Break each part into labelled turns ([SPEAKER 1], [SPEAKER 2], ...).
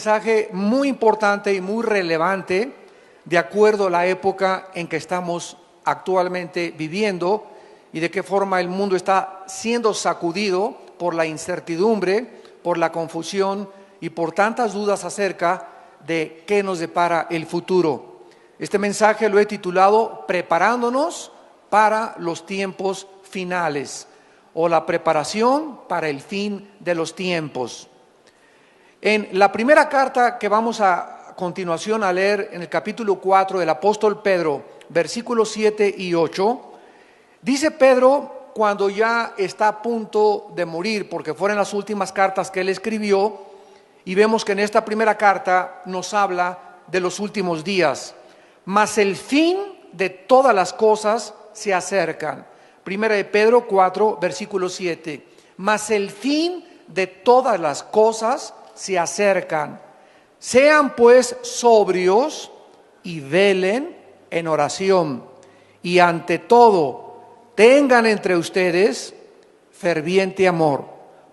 [SPEAKER 1] mensaje muy importante y muy relevante de acuerdo a la época en que estamos actualmente viviendo y de qué forma el mundo está siendo sacudido por la incertidumbre, por la confusión y por tantas dudas acerca de qué nos depara el futuro. Este mensaje lo he titulado Preparándonos para los tiempos finales, o la preparación para el fin de los tiempos. En la primera carta que vamos a continuación a leer, en el capítulo 4 del apóstol Pedro, versículos 7 y 8, dice Pedro cuando ya está a punto de morir, porque fueron las últimas cartas que él escribió, y vemos que en esta primera carta nos habla de los últimos días. Mas el fin de todas las cosas se acercan. Primera de Pedro 4, versículo 7. Mas el fin de todas las cosas se acercan. Sean pues sobrios y velen en oración. Y ante todo, tengan entre ustedes ferviente amor,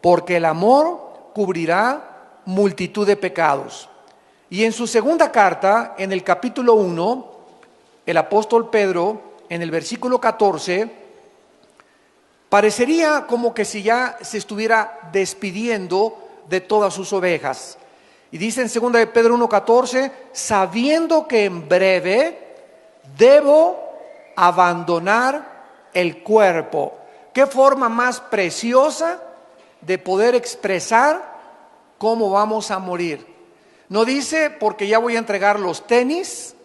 [SPEAKER 1] porque el amor cubrirá multitud de pecados. Y en su segunda carta, en el capítulo 1, el apóstol Pedro, en el versículo 14, parecería como que si ya se estuviera despidiendo de todas sus ovejas. Y dice en 2 de Pedro 1:14, sabiendo que en breve debo abandonar el cuerpo. ¿Qué forma más preciosa de poder expresar cómo vamos a morir? No dice porque ya voy a entregar los tenis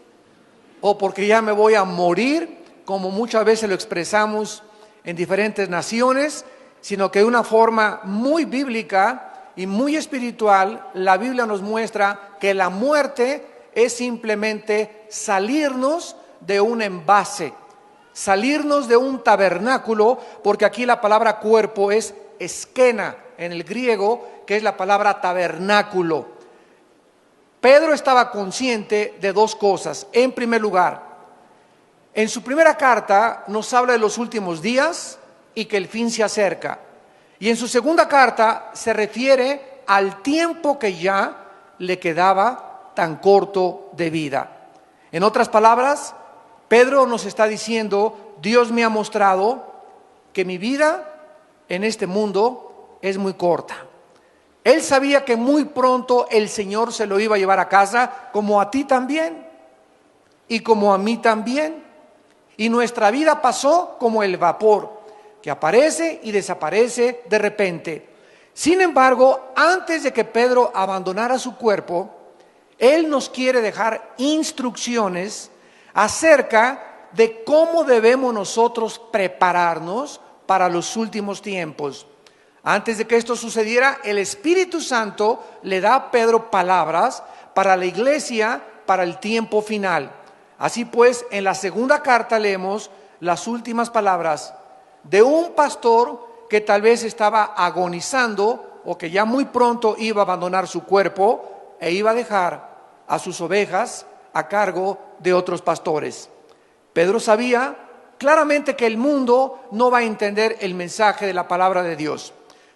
[SPEAKER 1] o porque ya me voy a morir, como muchas veces lo expresamos en diferentes naciones, sino que de una forma muy bíblica y muy espiritual, la Biblia nos muestra que la muerte es simplemente salirnos de un envase, salirnos de un tabernáculo, porque aquí la palabra cuerpo es esquena en el griego, que es la palabra tabernáculo. Pedro estaba consciente de dos cosas. En primer lugar, en su primera carta nos habla de los últimos días y que el fin se acerca. Y en su segunda carta se refiere al tiempo que ya le quedaba tan corto de vida. En otras palabras, Pedro nos está diciendo, Dios me ha mostrado que mi vida en este mundo es muy corta. Él sabía que muy pronto el Señor se lo iba a llevar a casa, como a ti también y como a mí también. Y nuestra vida pasó como el vapor, que aparece y desaparece de repente. Sin embargo, antes de que Pedro abandonara su cuerpo, él nos quiere dejar instrucciones acerca de cómo debemos nosotros prepararnos para los últimos tiempos. Antes de que esto sucediera, el Espíritu Santo le da a Pedro palabras para la iglesia, para el tiempo final. Así pues, en la segunda carta leemos las últimas palabras de un pastor que tal vez estaba agonizando o que ya muy pronto iba a abandonar su cuerpo e iba a dejar a sus ovejas a cargo de otros pastores. Pedro sabía claramente que el mundo no va a entender el mensaje de la palabra de Dios,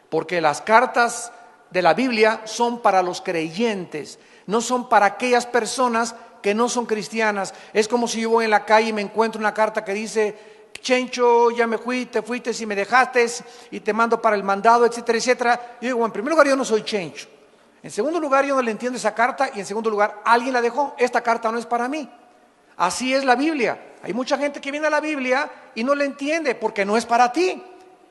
[SPEAKER 1] porque las cartas de la Biblia son para los creyentes, no son para aquellas personas que no son cristianas. Es como si yo voy en la calle y me encuentro una carta que dice, Chencho, ya me fui, te fuiste y me dejaste y te mando para el mandado, etcétera, etcétera. Yo digo, en primer lugar, yo no soy Chencho. En segundo lugar, yo no le entiendo esa carta. Y en segundo lugar, alguien la dejó. Esta carta no es para mí. Así es la Biblia. Hay mucha gente que viene a la Biblia y no la entiende porque no es para ti.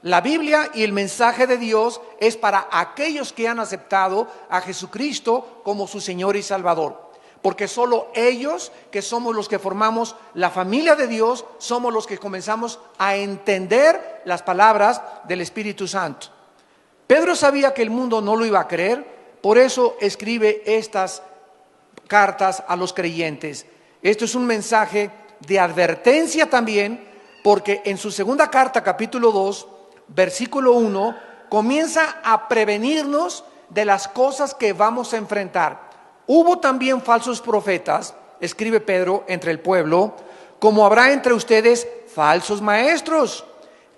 [SPEAKER 1] La Biblia y el mensaje de Dios es para aquellos que han aceptado a Jesucristo como su Señor y Salvador. Porque solo ellos, que somos los que formamos la familia de Dios, somos los que comenzamos a entender las palabras del Espíritu Santo. Pedro sabía que el mundo no lo iba a creer, por eso escribe estas cartas a los creyentes. Esto es un mensaje de advertencia también, porque en su segunda carta, capítulo 2, versículo 1, comienza a prevenirnos de las cosas que vamos a enfrentar. Hubo también falsos profetas, escribe Pedro, entre el pueblo, como habrá entre ustedes falsos maestros,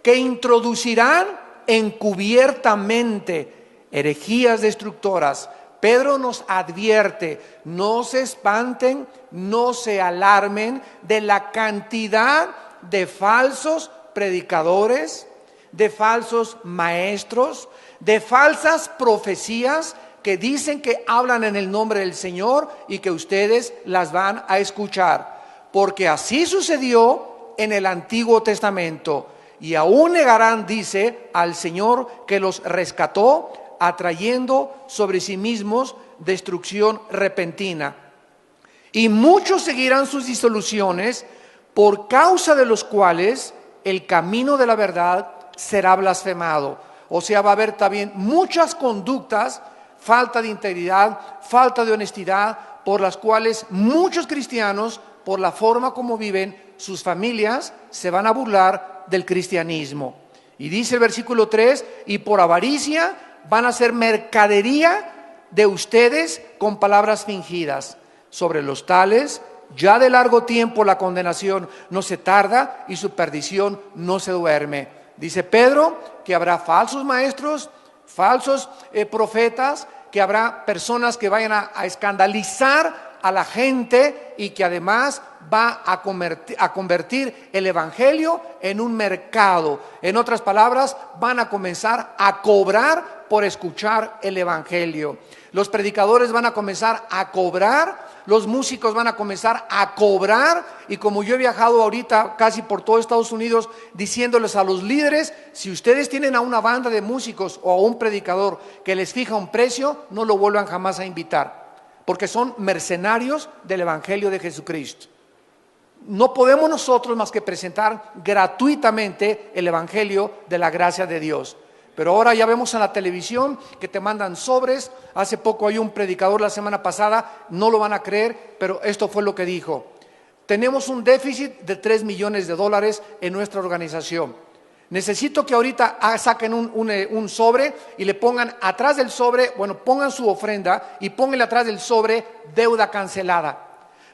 [SPEAKER 1] que introducirán encubiertamente herejías destructoras Pedro nos advierte: no se espanten, no se alarmen de la cantidad de falsos predicadores, de falsos maestros, de falsas profecías que dicen que hablan en el nombre del Señor y que ustedes las van a escuchar. Porque así sucedió en el Antiguo Testamento. Y aún negarán, dice, al Señor que los rescató, atrayendo sobre sí mismos destrucción repentina. Y muchos seguirán sus disoluciones, por causa de los cuales el camino de la verdad será blasfemado. O sea, va a haber también muchas conductas, falta de integridad, falta de honestidad, por las cuales muchos cristianos, por la forma como viven sus familias, se van a burlar del cristianismo. Y dice el versículo 3: y por avaricia van a hacer mercadería de ustedes con palabras fingidas. Sobre los tales, ya de largo tiempo la condenación no se tarda y su perdición no se duerme. Dice Pedro que habrá falsos maestros, falsos profetas, que habrá personas que vayan a escandalizar a la gente y que además va a convertir el evangelio en un mercado. En otras palabras, van a comenzar a cobrar por escuchar el evangelio. Los predicadores van a comenzar a cobrar, los músicos van a comenzar a cobrar, y como yo he viajado ahorita casi por todo Estados Unidos diciéndoles a los líderes: si ustedes tienen a una banda de músicos o a un predicador que les fija un precio, no lo vuelvan jamás a invitar, porque son mercenarios del evangelio de Jesucristo. No podemos nosotros más que presentar gratuitamente el evangelio de la gracia de Dios. Pero ahora ya vemos en la televisión que te mandan sobres. Hace poco hay un predicador, la semana pasada, no lo van a creer, pero esto fue lo que dijo: tenemos un déficit de $3 millones en nuestra organización. Necesito que ahorita saquen un sobre y le pongan atrás del sobre, pongan su ofrenda y pónganle atrás del sobre: deuda cancelada.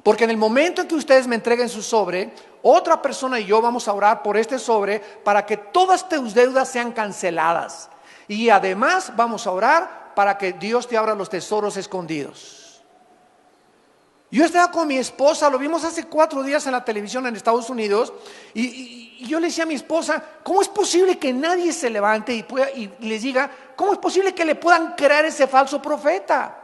[SPEAKER 1] Porque en el momento en que ustedes me entreguen su sobre, otra persona y yo vamos a orar por este sobre para que todas tus deudas sean canceladas. Y además vamos a orar para que Dios te abra los tesoros escondidos. Yo estaba con mi esposa, lo vimos hace 4 días en la televisión en Estados Unidos, y yo le decía a mi esposa: ¿cómo es posible que nadie se levante y les diga, cómo es posible que le puedan creer ese falso profeta?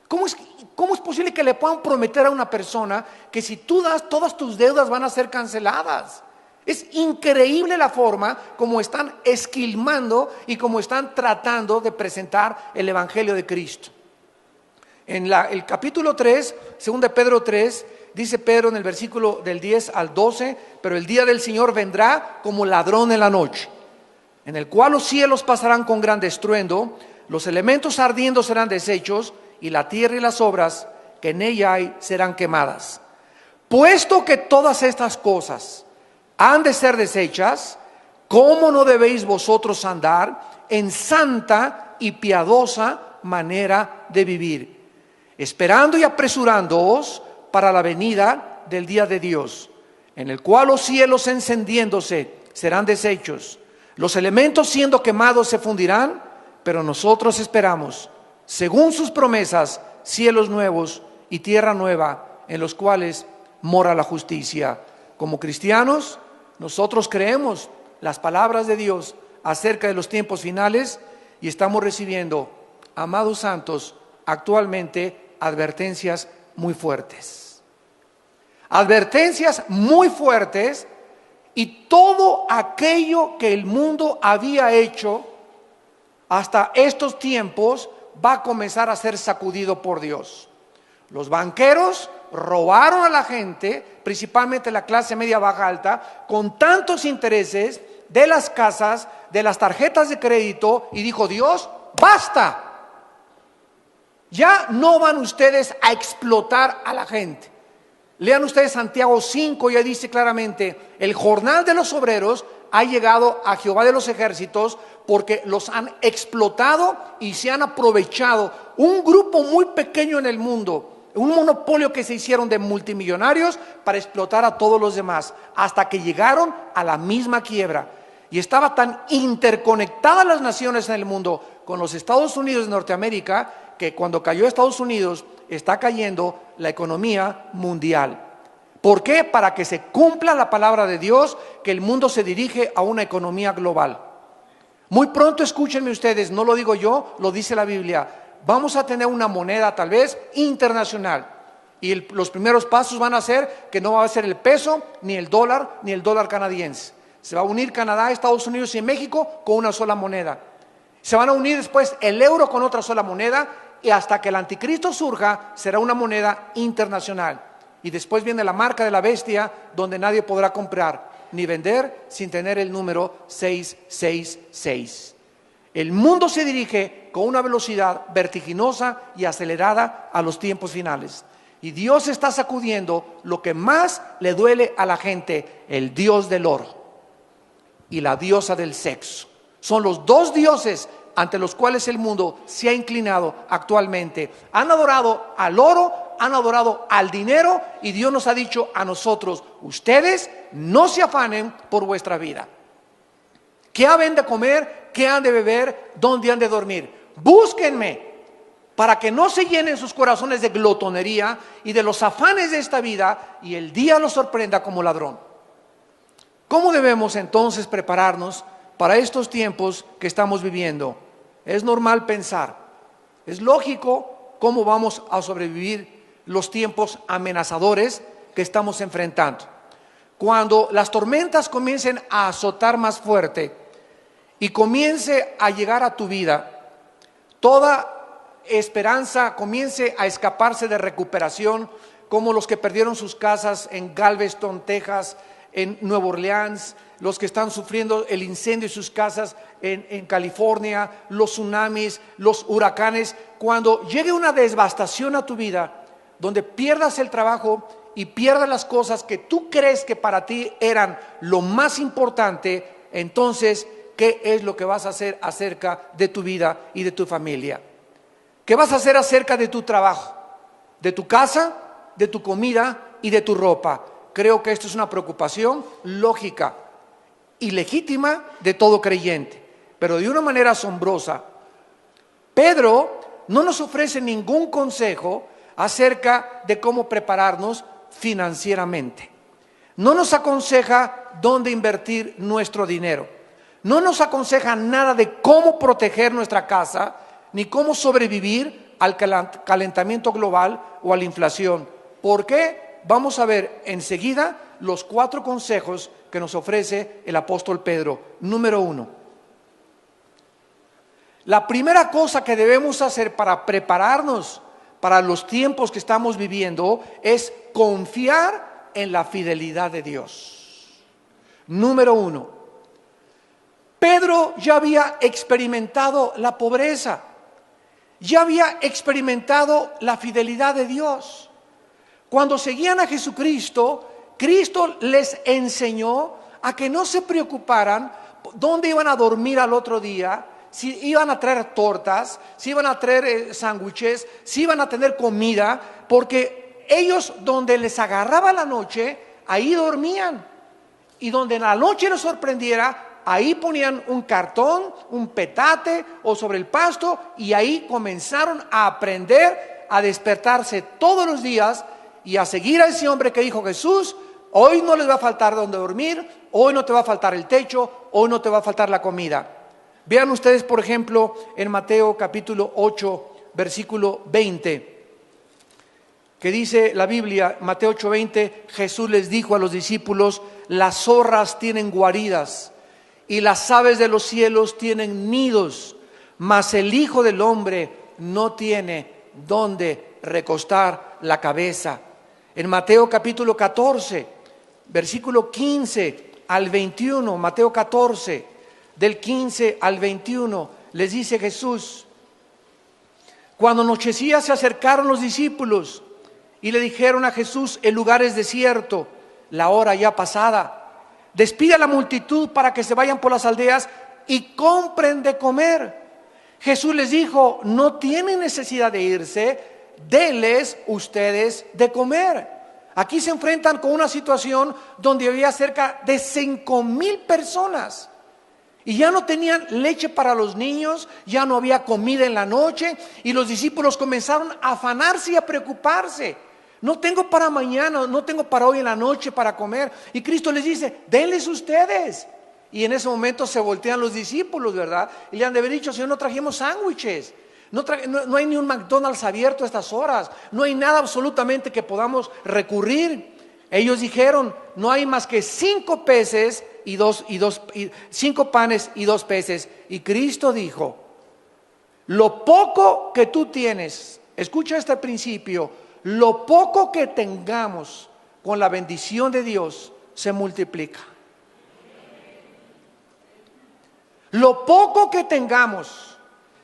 [SPEAKER 1] ¿Cómo es posible que le puedan prometer a una persona que si tú das, todas tus deudas van a ser canceladas? Es increíble la forma como están esquilmando y como están tratando de presentar el evangelio de Cristo. En el capítulo 3, 2 Pedro 3, dice Pedro en el versículo del 10 al 12: pero el día del Señor vendrá como ladrón en la noche, en el cual los cielos pasarán con gran estruendo, los elementos ardiendo serán deshechos, y la tierra y las obras que en ella hay serán quemadas. Puesto que todas estas cosas han de ser deshechas, ¿cómo no debéis vosotros andar en santa y piadosa manera de vivir, esperando y apresurándoos para la venida del día de Dios, en el cual los cielos encendiéndose serán deshechos, los elementos siendo quemados se fundirán, pero nosotros esperamos, según sus promesas, cielos nuevos y tierra nueva, en los cuales mora la justicia. Como cristianos, nosotros creemos las palabras de Dios acerca de los tiempos finales y estamos recibiendo, amados santos, actualmente advertencias muy fuertes. Advertencias muy fuertes, y todo aquello que el mundo había hecho hasta estos tiempos va a comenzar a ser sacudido por Dios. Los banqueros robaron a la gente, principalmente la clase media baja alta, con tantos intereses de las casas, de las tarjetas de crédito, y dijo Dios: basta, ya no van ustedes a explotar a la gente. Lean ustedes Santiago 5, ya dice claramente: el jornal de los obreros ha llegado a Jehová de los ejércitos, porque los han explotado y se han aprovechado. Un grupo muy pequeño en el mundo, un monopolio que se hicieron de multimillonarios para explotar a todos los demás, hasta que llegaron a la misma quiebra. Y estaba tan interconectadas las naciones en el mundo con los Estados Unidos de Norteamérica, que cuando cayó Estados Unidos, está cayendo la economía mundial. ¿Por qué? Para que se cumpla la palabra de Dios, que el mundo se dirige a una economía global. Muy pronto, escúchenme ustedes, no lo digo yo, lo dice la Biblia, vamos a tener una moneda tal vez internacional. Y los primeros pasos van a ser que no va a ser el peso, ni el dólar canadiense. Se va a unir Canadá, Estados Unidos y México con una sola moneda. Se van a unir después el euro con otra sola moneda, y hasta que el anticristo surja será una moneda internacional. Y después viene la marca de la bestia, donde nadie podrá comprar ni vender sin tener el número 666. El mundo se dirige con una velocidad vertiginosa y acelerada a los tiempos finales. Y Dios está sacudiendo lo que más le duele a la gente: el dios del oro y la diosa del sexo. Son los dos dioses ante los cuales el mundo se ha inclinado actualmente. Han adorado al oro, han adorado al dinero, y Dios nos ha dicho a nosotros: ustedes no se afanen por vuestra vida. ¿Qué han de comer? ¿Qué han de beber? ¿Dónde han de dormir? Búsquenme, para que no se llenen sus corazones de glotonería y de los afanes de esta vida, y el día los sorprenda como ladrón. ¿Cómo debemos entonces prepararnos para estos tiempos que estamos viviendo? Es normal pensar, es lógico cómo vamos a sobrevivir los tiempos amenazadores que estamos enfrentando. Cuando las tormentas comiencen a azotar más fuerte y comience a llegar a tu vida, toda esperanza comience a escaparse de recuperación, como los que perdieron sus casas en Galveston, Texas, en Nueva Orleans, los que están sufriendo el incendio de sus casas en California, los tsunamis, los huracanes. Cuando llegue una devastación a tu vida, donde pierdas el trabajo y pierdas las cosas que tú crees que para ti eran lo más importante, entonces, ¿qué es lo que vas a hacer acerca de tu vida y de tu familia? ¿Qué vas a hacer acerca de tu trabajo, de tu casa, de tu comida y de tu ropa? Creo que esto es una preocupación lógica y legítima de todo creyente, pero de una manera asombrosa. Pedro no nos ofrece ningún consejo acerca de cómo prepararnos financieramente. No nos aconseja dónde invertir nuestro dinero. No nos aconseja nada de cómo proteger nuestra casa, ni cómo sobrevivir al calentamiento global o a la inflación. ¿Por qué? Vamos a ver enseguida los 4 consejos que nos ofrece el apóstol Pedro. Número 1. La primera cosa que debemos hacer para prepararnos para los tiempos que estamos viviendo es confiar en la fidelidad de Dios. Número 1. Pedro ya había experimentado la pobreza, ya había experimentado la fidelidad de Dios. Cuando seguían a Jesucristo, Cristo les enseñó a que no se preocuparan dónde iban a dormir al otro día, si iban a traer tortas, si iban a traer sándwiches, si iban a tener comida, porque ellos, donde les agarraba la noche, ahí dormían. Y donde en la noche les sorprendiera, ahí ponían un cartón, un petate o sobre el pasto, y ahí comenzaron a aprender a despertarse todos los días y a seguir a ese hombre que dijo Jesús: hoy no les va a faltar donde dormir, hoy no te va a faltar el techo, hoy no te va a faltar la comida. Vean ustedes, por ejemplo, en Mateo capítulo 8, versículo 20, que dice la Biblia, Mateo 8:20, Jesús les dijo a los discípulos: las zorras tienen guaridas y las aves de los cielos tienen nidos, mas el Hijo del Hombre no tiene donde recostar la cabeza. En Mateo capítulo 14, versículo 15 al 21, Mateo 14, del 15 al 21, les dice Jesús: cuando anochecía se acercaron los discípulos y le dijeron a Jesús: el lugar es desierto, la hora ya pasada, despide a la multitud para que se vayan por las aldeas y compren de comer. Jesús les dijo: no tienen necesidad de irse, denles ustedes de comer. Aquí se enfrentan con una situación donde había cerca de 5,000 personas. Y ya no tenían leche para los niños, ya no había comida en la noche, y los discípulos comenzaron a afanarse y a preocuparse. No tengo para mañana, no tengo para hoy en la noche para comer. Y Cristo les dice, denles ustedes. Y en ese momento se voltean los discípulos, ¿verdad? Y le han de haber dicho, Señor, no trajimos sándwiches. No hay ni un McDonald's abierto a estas horas. No hay nada absolutamente que podamos recurrir. Ellos dijeron, no hay más que 5 peces y 5 panes y 2 peces. Y Cristo dijo, lo poco que tú tienes, escucha este principio, lo poco que tengamos con la bendición de Dios se multiplica. Lo poco que tengamos,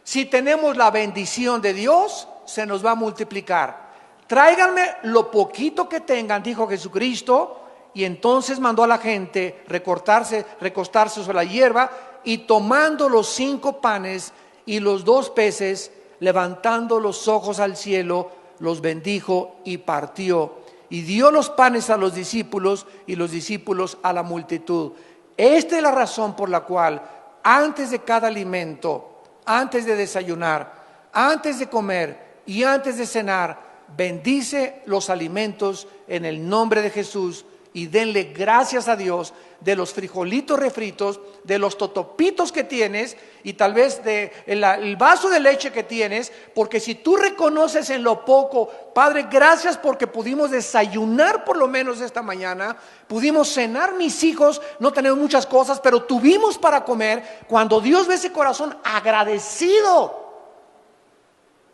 [SPEAKER 1] si tenemos la bendición de Dios, se nos va a multiplicar. Tráiganme lo poquito que tengan, dijo Jesucristo, y entonces mandó a la gente recostarse sobre la hierba, y tomando los 5 panes y los 2 peces, levantando los ojos al cielo, los bendijo y partió. Y dio los panes a los discípulos y los discípulos a la multitud. Esta es la razón por la cual antes de cada alimento, antes de desayunar, antes de comer y antes de cenar, bendice los alimentos en el nombre de Jesús y denle gracias a Dios de los frijolitos refritos, de los totopitos que tienes y tal vez el vaso de leche que tienes, porque si tú reconoces en lo poco, Padre, gracias porque pudimos desayunar por lo menos esta mañana, pudimos cenar mis hijos, no tenemos muchas cosas, pero tuvimos para comer. Cuando Dios ve ese corazón agradecido,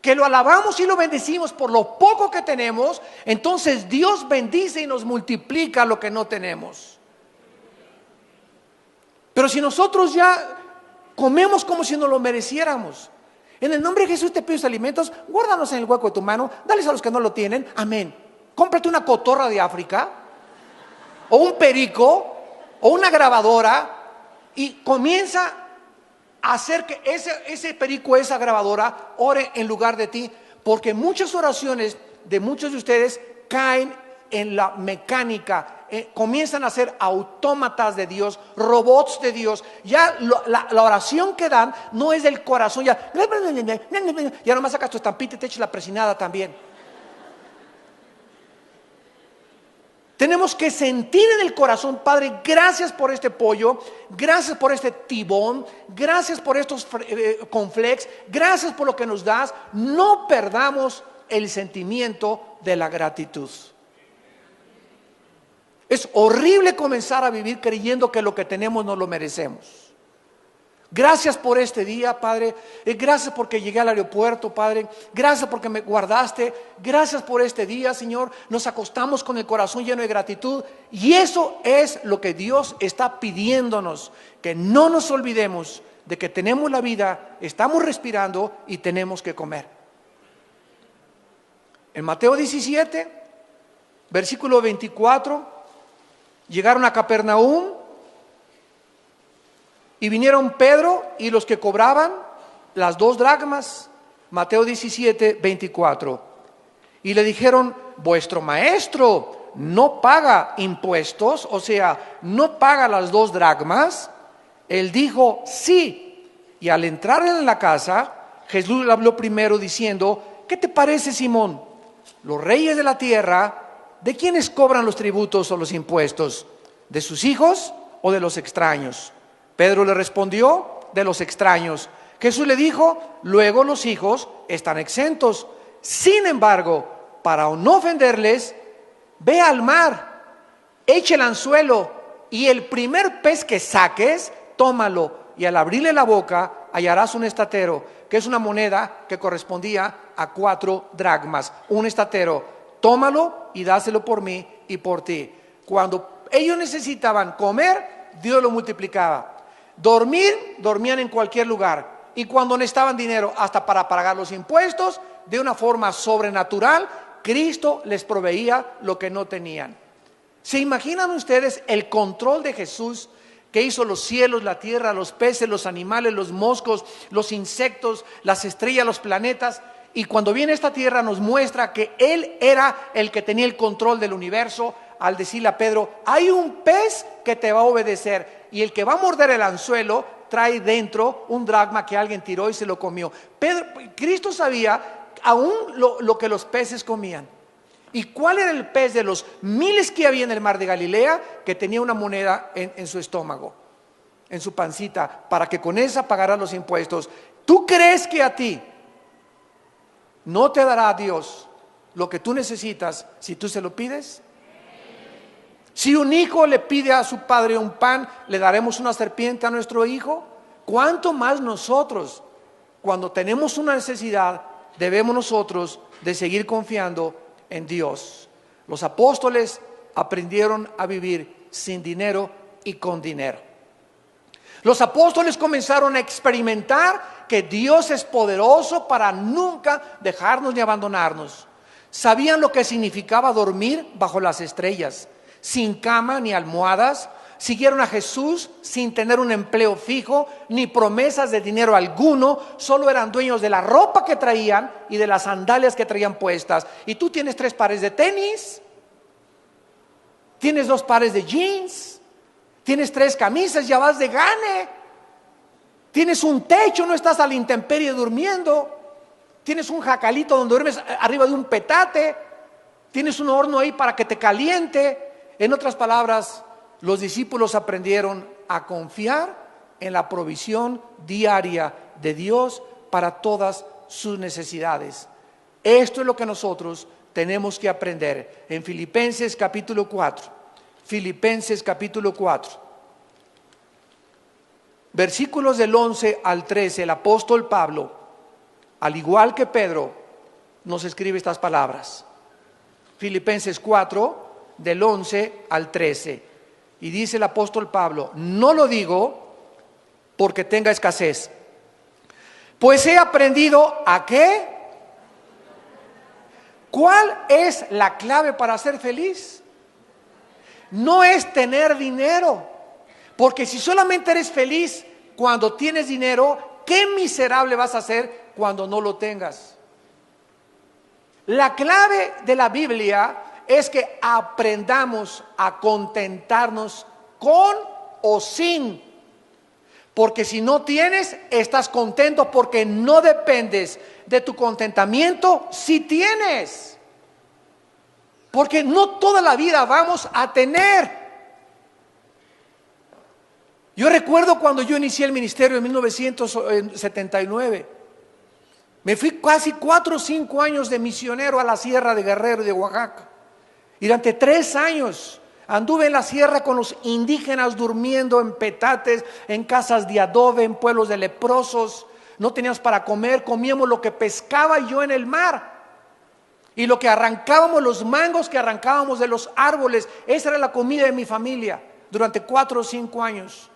[SPEAKER 1] que lo alabamos y lo bendecimos por lo poco que tenemos, entonces Dios bendice y nos multiplica lo que no tenemos. Pero si nosotros ya comemos como si nos lo mereciéramos, en el nombre de Jesús te pido tus alimentos, guárdanos en el hueco de tu mano, dales a los que no lo tienen, amén. Cómprate una cotorra de África, o un perico, o una grabadora, y comienza a hacer que ese perico, esa grabadora, ore en lugar de ti, porque muchas oraciones de muchos de ustedes caen en la mecánica, comienzan a ser autómatas de Dios, robots de Dios. Ya la oración que dan no es del corazón, ya nomás sacas tu estampita y te echas la presinada también. Tenemos que sentir en el corazón, Padre, gracias por este pollo, gracias por este tibón, gracias por estos cornflakes, gracias por lo que nos das. No perdamos el sentimiento de la gratitud. Es horrible comenzar a vivir creyendo que lo que tenemos no lo merecemos. Gracias por este día, Padre. Gracias porque llegué al aeropuerto, Padre. Gracias porque me guardaste. Gracias por este día, Señor. Nos acostamos con el corazón lleno de gratitud. Y eso es lo que Dios está pidiéndonos. Que no nos olvidemos de que tenemos la vida, estamos respirando y tenemos que comer. En Mateo 17, versículo 24, llegaron a Capernaum. Y vinieron Pedro y los que cobraban las 2 dracmas, Mateo 17, 24. Y le dijeron, vuestro maestro no paga impuestos, o sea, no paga las 2 dracmas. Él dijo, sí. Y al entrar en la casa, Jesús le habló primero diciendo, ¿qué te parece, Simón? Los reyes de la tierra, ¿de quiénes cobran los tributos o los impuestos? ¿De sus hijos o de los extraños? Pedro le respondió, de los extraños. Jesús le dijo, luego los hijos están exentos. Sin embargo, para no ofenderles, ve al mar, echa el anzuelo y el primer pez que saques, tómalo. Y al abrirle la boca, hallarás un estatero, que es una moneda que correspondía a 4 dracmas. Un estatero, tómalo y dáselo por mí y por ti. Cuando ellos necesitaban comer, Dios lo multiplicaba. Dormían en cualquier lugar. Y cuando necesitaban dinero hasta para pagar los impuestos, de una forma sobrenatural, Cristo les proveía lo que no tenían. ¿Se imaginan ustedes el control de Jesús, que hizo los cielos, la tierra, los peces, los animales, los moscos, los insectos, las estrellas, los planetas? Y cuando viene a esta tierra nos muestra que Él era el que tenía el control del universo, al decirle a Pedro, hay un pez que te va a obedecer y el que va a morder el anzuelo trae dentro un dracma que alguien tiró y se lo comió. Cristo sabía aún lo que los peces comían. ¿Y cuál era el pez de los miles que había en el mar de Galilea que tenía una moneda en su estómago, en su pancita, para que con esa pagara los impuestos? ¿Tú crees que a ti no te dará Dios lo que tú necesitas si tú se lo pides? Si un hijo le pide a su padre un pan, ¿le daremos una serpiente a nuestro hijo? ¿Cuánto más nosotros, cuando tenemos una necesidad, debemos nosotros de seguir confiando en Dios? Los apóstoles aprendieron a vivir sin dinero y con dinero. Los apóstoles comenzaron a experimentar que Dios es poderoso para nunca dejarnos ni abandonarnos. Sabían lo que significaba dormir bajo las estrellas, sin cama ni almohadas. Siguieron a Jesús sin tener un empleo fijo ni promesas de dinero alguno. Solo eran dueños de la ropa que traían y de las sandalias que traían puestas. Y tú tienes 3 pares de tenis, tienes 2 pares de jeans, tienes 3 camisas, ya vas de gane. Tienes un techo, no estás a la intemperie durmiendo. Tienes un jacalito donde duermes arriba de un petate. Tienes un horno ahí para que te caliente. En otras palabras, los discípulos aprendieron a confiar en la provisión diaria de Dios para todas sus necesidades. Esto es lo que nosotros tenemos que aprender. En Filipenses capítulo 4, Filipenses capítulo 4, versículos del 11 al 13, el apóstol Pablo, al igual que Pedro, nos escribe estas palabras. Filipenses 4, del 11 al 13. Y dice el apóstol Pablo: no lo digo porque tenga escasez, pues he aprendido ¿a qué? ¿Cuál es la clave para ser feliz? No es tener dinero, porque si solamente eres feliz cuando tienes dinero, qué miserable vas a ser cuando no lo tengas. La clave de la Biblia es que aprendamos a contentarnos con o sin. Porque si no tienes, estás contento porque no dependes de tu contentamiento si tienes. Porque no toda la vida vamos a tener. Yo recuerdo cuando yo inicié el ministerio en 1979. Me fui casi 4 o 5 años de misionero a la sierra de Guerrero y de Oaxaca. Y durante 3 años anduve en la sierra con los indígenas durmiendo en petates, en casas de adobe, en pueblos de leprosos. No teníamos para comer, comíamos lo que pescaba yo en el mar. Y lo que arrancábamos, los mangos que arrancábamos de los árboles, esa era la comida de mi familia durante 4 o 5 años.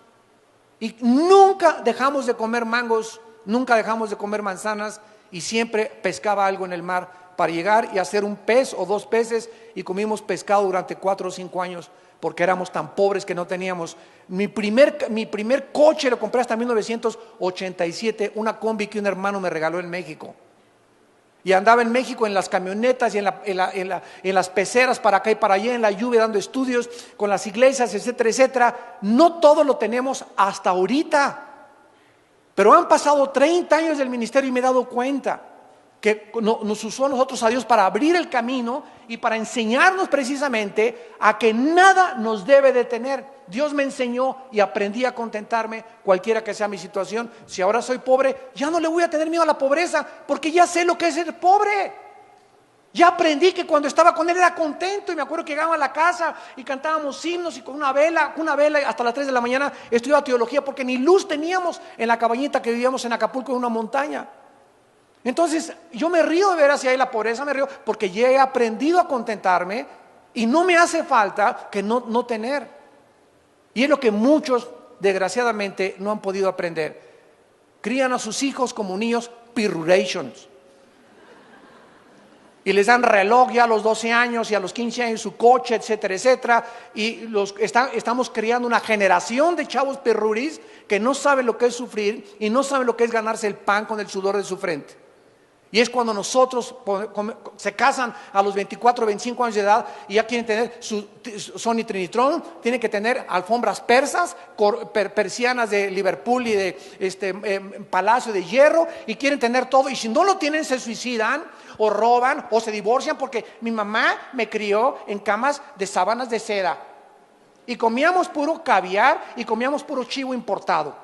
[SPEAKER 1] Y nunca dejamos de comer mangos, nunca dejamos de comer manzanas, y siempre pescaba algo en el mar para llegar y hacer un pez o 2 peces, y comimos pescado durante 4 o 5 años porque éramos tan pobres que no teníamos. Mi primer coche lo compré hasta 1987, una combi que un hermano me regaló en México. Y andaba en México en las camionetas y en las peceras para acá y para allá, en la lluvia, dando estudios con las iglesias, etcétera, etcétera. No todo lo tenemos hasta ahorita. Pero han pasado 30 años del ministerio y me he dado cuenta que nos usó a nosotros, a Dios, para abrir el camino y para enseñarnos precisamente a que nada nos debe detener. Dios me enseñó y aprendí a contentarme cualquiera que sea mi situación. Si ahora soy pobre, ya no le voy a tener miedo a la pobreza, porque ya sé lo que es ser pobre. Ya aprendí que cuando estaba con Él era contento, y me acuerdo que llegaba a la casa y cantábamos himnos, y con una vela hasta las 3 de la mañana estudiaba teología, porque ni luz teníamos en la cabañita que vivíamos en Acapulco, en una montaña. Entonces yo me río de ver hacia ahí la pobreza, me río porque ya he aprendido a contentarme y no me hace falta que no tener. Y es lo que muchos desgraciadamente no han podido aprender. Crían a sus hijos como niños pirurations. Y les dan reloj ya a los 12 años y a los 15 años su coche, etcétera, etcétera. Y estamos creando una generación de chavos pirruris que no saben lo que es sufrir y no saben lo que es ganarse el pan con el sudor de su frente. Y es cuando nosotros se casan a los 24, 25 años de edad y ya quieren tener su Sony Trinitron, tienen que tener alfombras persas, persianas de Liverpool y de Palacio de Hierro, y quieren tener todo. Y si no lo tienen, se suicidan o roban o se divorcian, porque mi mamá me crió en camas de sábanas de seda y comíamos puro caviar y comíamos puro chivo importado.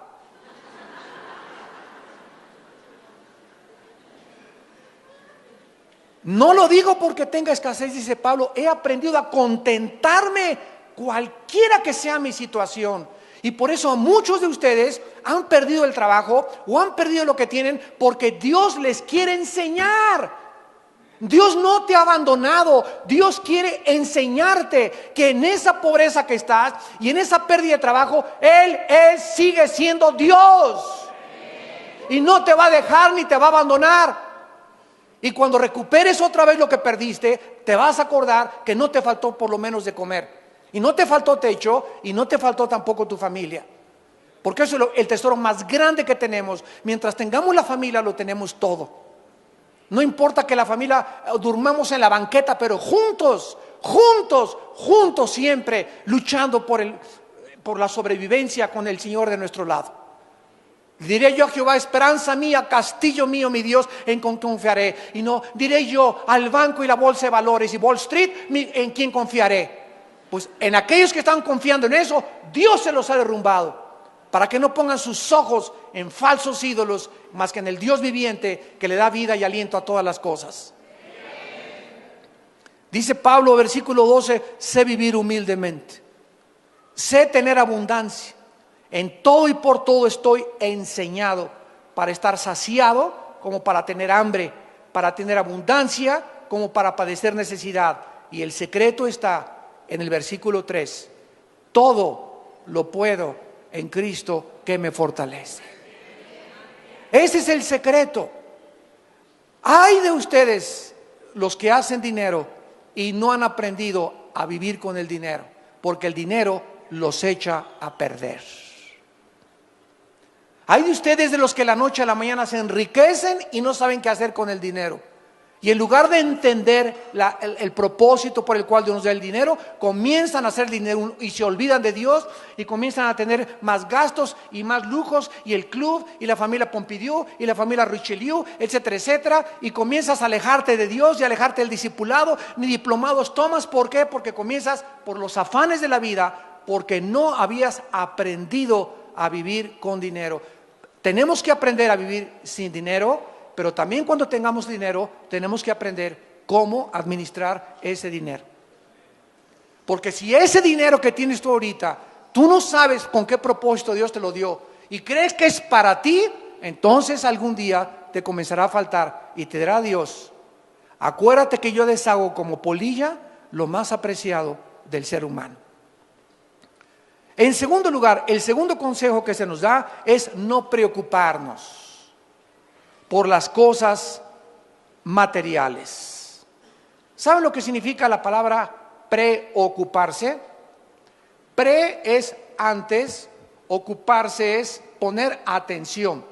[SPEAKER 1] No lo digo porque tenga escasez, dice Pablo, he aprendido a contentarme cualquiera que sea mi situación. Y por eso muchos de ustedes han perdido el trabajo o han perdido lo que tienen, porque Dios les quiere enseñar. Dios no te ha abandonado. Dios quiere enseñarte que en esa pobreza que estás y en esa pérdida de trabajo, Él sigue siendo Dios. Y no te va a dejar ni te va a abandonar. Y cuando recuperes otra vez lo que perdiste, te vas a acordar que no te faltó por lo menos de comer. Y no te faltó techo y no te faltó tampoco tu familia. Porque eso es el tesoro más grande que tenemos. Mientras tengamos la familia, lo tenemos todo. No importa que la familia durmamos en la banqueta, pero juntos siempre, luchando por la sobrevivencia con el Señor de nuestro lado. Diré yo a Jehová, esperanza mía, castillo mío, mi Dios, en quien confiaré. Y no diré yo al banco y la bolsa de valores y Wall Street, en quien confiaré. Pues en aquellos que están confiando en eso, Dios se los ha derrumbado, para que no pongan sus ojos en falsos ídolos, más que en el Dios viviente, que le da vida y aliento a todas las cosas. Dice Pablo, versículo 12, sé vivir humildemente, sé tener abundancia. En todo y por todo estoy enseñado, para estar saciado como para tener hambre, para tener abundancia como para padecer necesidad. Y el secreto está en el versículo 3. Todo lo puedo en Cristo que me fortalece. Ese es el secreto. Hay de ustedes los que hacen dinero y no han aprendido a vivir con el dinero, porque el dinero los echa a perder. Hay de ustedes de los que la noche a la mañana se enriquecen y no saben qué hacer con el dinero. Y en lugar de entender el propósito por el cual Dios nos da el dinero, comienzan a hacer dinero y se olvidan de Dios y comienzan a tener más gastos y más lujos, y el club y la familia Pompidou y la familia Richelieu, etcétera, etcétera, y comienzas a alejarte de Dios y alejarte del discipulado. Ni diplomados tomas. ¿Por qué? Porque comienzas por los afanes de la vida, porque no habías aprendido a vivir con dinero. Tenemos que aprender a vivir sin dinero, pero también cuando tengamos dinero tenemos que aprender cómo administrar ese dinero. Porque si ese dinero que tienes tú ahorita, tú no sabes con qué propósito Dios te lo dio y crees que es para ti, entonces algún día te comenzará a faltar y te dirá Dios, acuérdate que yo deshago como polilla lo más apreciado del ser humano. En segundo lugar, el segundo consejo que se nos da es no preocuparnos por las cosas materiales. ¿Saben lo que significa la palabra preocuparse? Pre es antes, ocuparse es poner atención.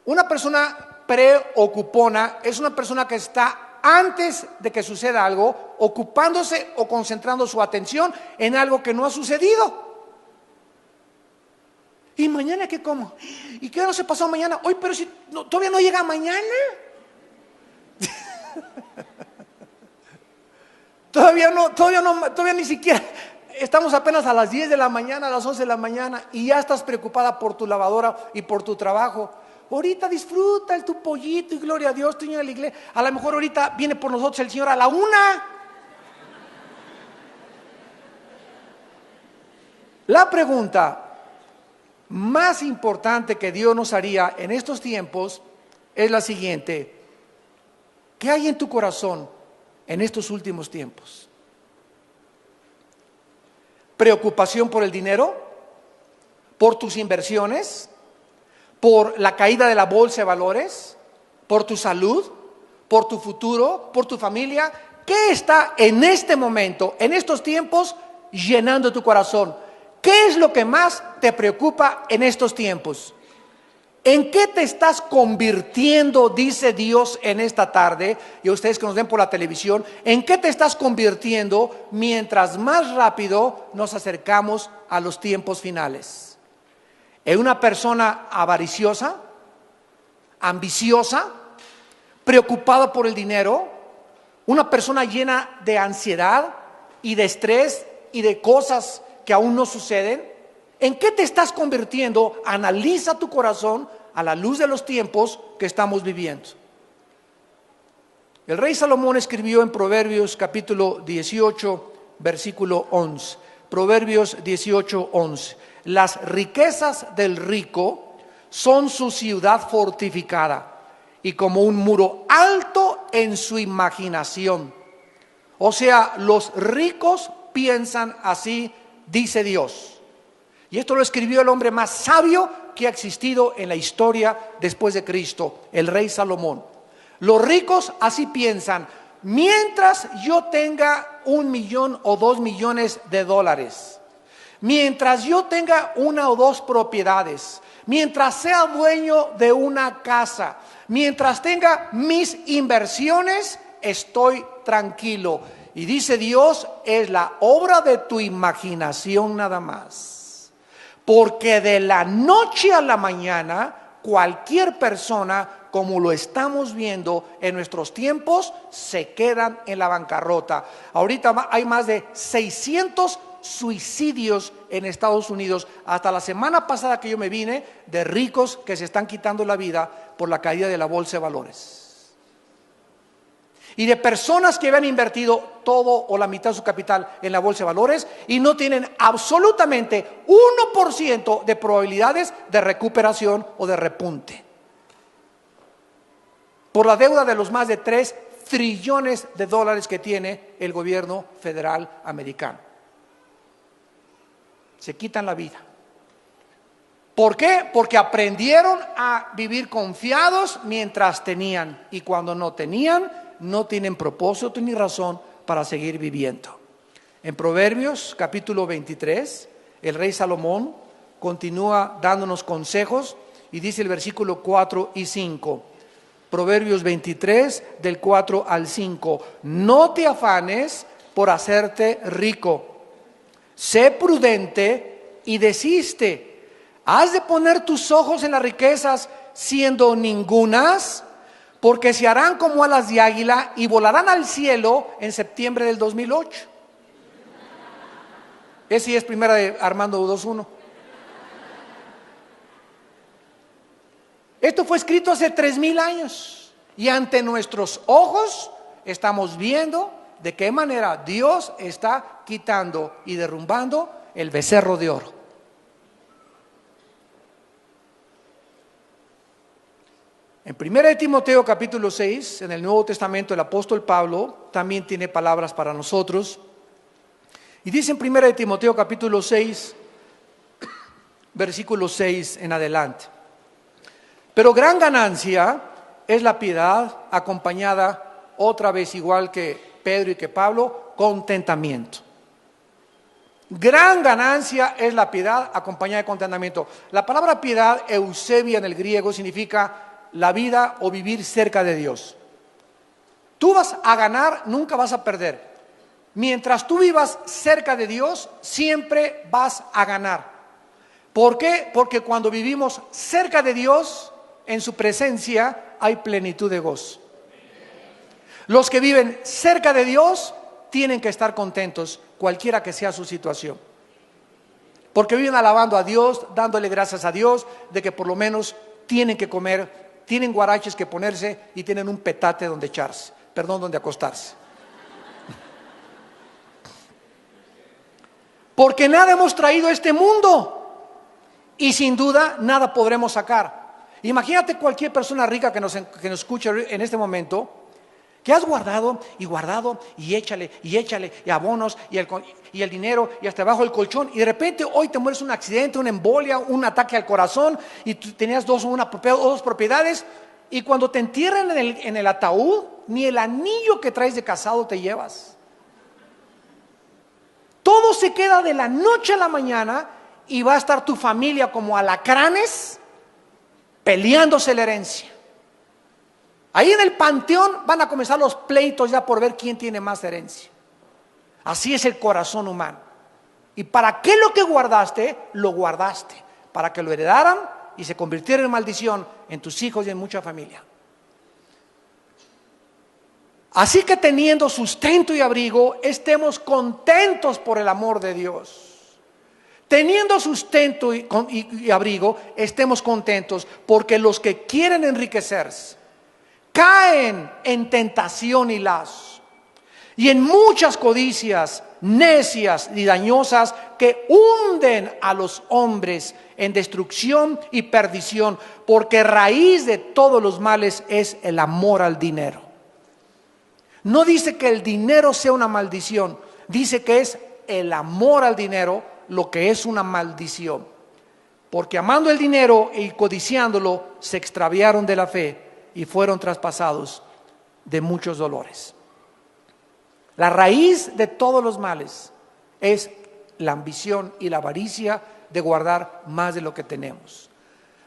[SPEAKER 1] Una persona preocupona es una persona que está antes de que suceda algo, ocupándose o concentrando su atención en algo que no ha sucedido. ¿Y mañana qué como? ¿Y qué no se pasó mañana? Hoy, pero si todavía no llega mañana. Todavía ni siquiera. Estamos apenas a las 10 de la mañana, a las 11 de la mañana, y ya estás preocupada por tu lavadora y por tu trabajo. Ahorita disfruta tu pollito y gloria a Dios, tú en la iglesia. A lo mejor ahorita viene por nosotros el Señor a la 1. La pregunta más importante que Dios nos haría en estos tiempos es la siguiente: ¿qué hay en tu corazón en estos últimos tiempos? ¿Preocupación por el dinero? ¿Por tus inversiones? ¿Por la caída de la bolsa de valores? ¿Por tu salud? ¿Por tu futuro? ¿Por tu familia? ¿Qué está en este momento, en estos tiempos, llenando tu corazón? ¿Qué es lo que más te preocupa en estos tiempos? ¿En qué te estás convirtiendo? Dice Dios en esta tarde, y a ustedes que nos ven por la televisión, ¿en qué te estás convirtiendo mientras más rápido nos acercamos a los tiempos finales? ¿En una persona avariciosa, ambiciosa, preocupada por el dinero? ¿Una persona llena de ansiedad y de estrés y de cosas que aún no suceden? ¿En qué te estás convirtiendo? Analiza tu corazón a la luz de los tiempos que estamos viviendo. El rey Salomón escribió en Proverbios capítulo 18, versículo 11. Proverbios 18, 11. Las riquezas del rico son su ciudad fortificada y como un muro alto en su imaginación. O sea, los ricos piensan así, dice Dios. Y esto lo escribió el hombre más sabio que ha existido en la historia después de Cristo, el rey Salomón. Los ricos así piensan: mientras yo tenga 1 millón o 2 millones de dólares, mientras yo tenga 1 o 2 propiedades, mientras sea dueño de una casa, mientras tenga mis inversiones, estoy tranquilo. Y dice Dios, es la obra de tu imaginación nada más. Porque de la noche a la mañana, cualquier persona, como lo estamos viendo en nuestros tiempos, se quedan en la bancarrota. Ahorita hay más de 600 suicidios en Estados Unidos. Hasta la semana pasada que yo me vine, de ricos que se están quitando la vida por la caída de la bolsa de valores. Y de personas que habían invertido todo o la mitad de su capital en la bolsa de valores y no tienen absolutamente 1% de probabilidades de recuperación o de repunte. Por la deuda de los más de 3 trillones de dólares que tiene el gobierno federal americano. Se quitan la vida. ¿Por qué? Porque aprendieron a vivir confiados mientras tenían, y cuando no tenían, no tienen propósito ni razón para seguir viviendo. En Proverbios capítulo 23, el rey Salomón continúa dándonos consejos y dice el versículo 4 y 5. Proverbios 23 del 4 al 5. No te afanes por hacerte rico. Sé prudente y desiste. ¿Has de poner tus ojos en las riquezas siendo ningunas? Porque se harán como alas de águila y volarán al cielo en septiembre del 2008. Ese es primera de Armando 2.1. Esto fue escrito hace 3000 años. Y ante nuestros ojos estamos viendo de qué manera Dios está quitando y derrumbando el becerro de oro. En 1 Timoteo capítulo 6, en el Nuevo Testamento, el apóstol Pablo también tiene palabras para nosotros. Y dice en 1 Timoteo capítulo 6, versículo 6 en adelante. Pero gran ganancia es la piedad acompañada, otra vez igual que Pedro y que Pablo, contentamiento. Gran ganancia es la piedad acompañada de contentamiento. La palabra piedad, eusebia en el griego, significa la vida o vivir cerca de Dios. Tú vas a ganar, nunca vas a perder. Mientras tú vivas cerca de Dios, siempre vas a ganar. ¿Por qué? Porque cuando vivimos cerca de Dios, en su presencia hay plenitud de gozo. Los que viven cerca de Dios tienen que estar contentos, cualquiera que sea su situación. Porque viven alabando a Dios, dándole gracias a Dios de que por lo menos tienen que comer, tienen guaraches que ponerse y tienen un petate donde echarse, donde acostarse. Porque nada hemos traído a este mundo y sin duda nada podremos sacar. Imagínate cualquier persona rica que nos escuche en este momento, que has guardado y échale y abonos y el dinero y hasta abajo del colchón, y de repente hoy te mueres un accidente, una embolia, un ataque al corazón y tú tenías 2 propiedades, y cuando te entierran en el ataúd ni el anillo que traes de casado te llevas. Todo se queda de la noche a la mañana y va a estar tu familia como alacranes peleándose la herencia. Ahí en el panteón van a comenzar los pleitos ya por ver quién tiene más herencia. Así es el corazón humano. ¿Y para qué lo que guardaste? Lo guardaste para que lo heredaran y se convirtiera en maldición en tus hijos y en mucha familia. Así que teniendo sustento y abrigo, estemos contentos por el amor de Dios. Teniendo sustento y abrigo, estemos contentos, porque los que quieren enriquecerse caen en tentación y lazo, y en muchas codicias necias y dañosas que hunden a los hombres en destrucción y perdición, porque raíz de todos los males es el amor al dinero. No dice que el dinero sea una maldición, dice que es el amor al dinero lo que es una maldición, porque amando el dinero y codiciándolo se extraviaron de la fe y fueron traspasados de muchos dolores. La raíz de todos los males es la ambición y la avaricia de guardar más de lo que tenemos.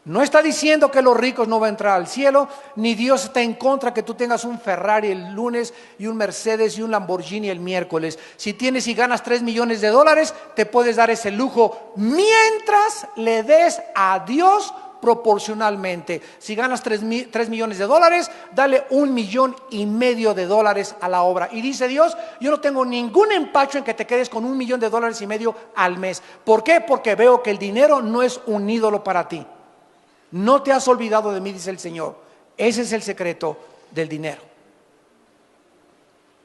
[SPEAKER 1] No está diciendo que los ricos no van a entrar al cielo, ni Dios está en contra que tú tengas un Ferrari el lunes y un Mercedes y un Lamborghini el miércoles. Si tienes y ganas 3 millones de dólares, te puedes dar ese lujo mientras le des a Dios proporcionalmente. Si ganas 3 millones de dólares, dale $1,5 millones de dólares a la obra. Y dice Dios, yo no tengo ningún empacho en que te quedes con $1,5 millones al mes. ¿Por qué? Porque veo que el dinero no es un ídolo para ti. No te has olvidado de mí, dice el Señor. Ese es el secreto del dinero.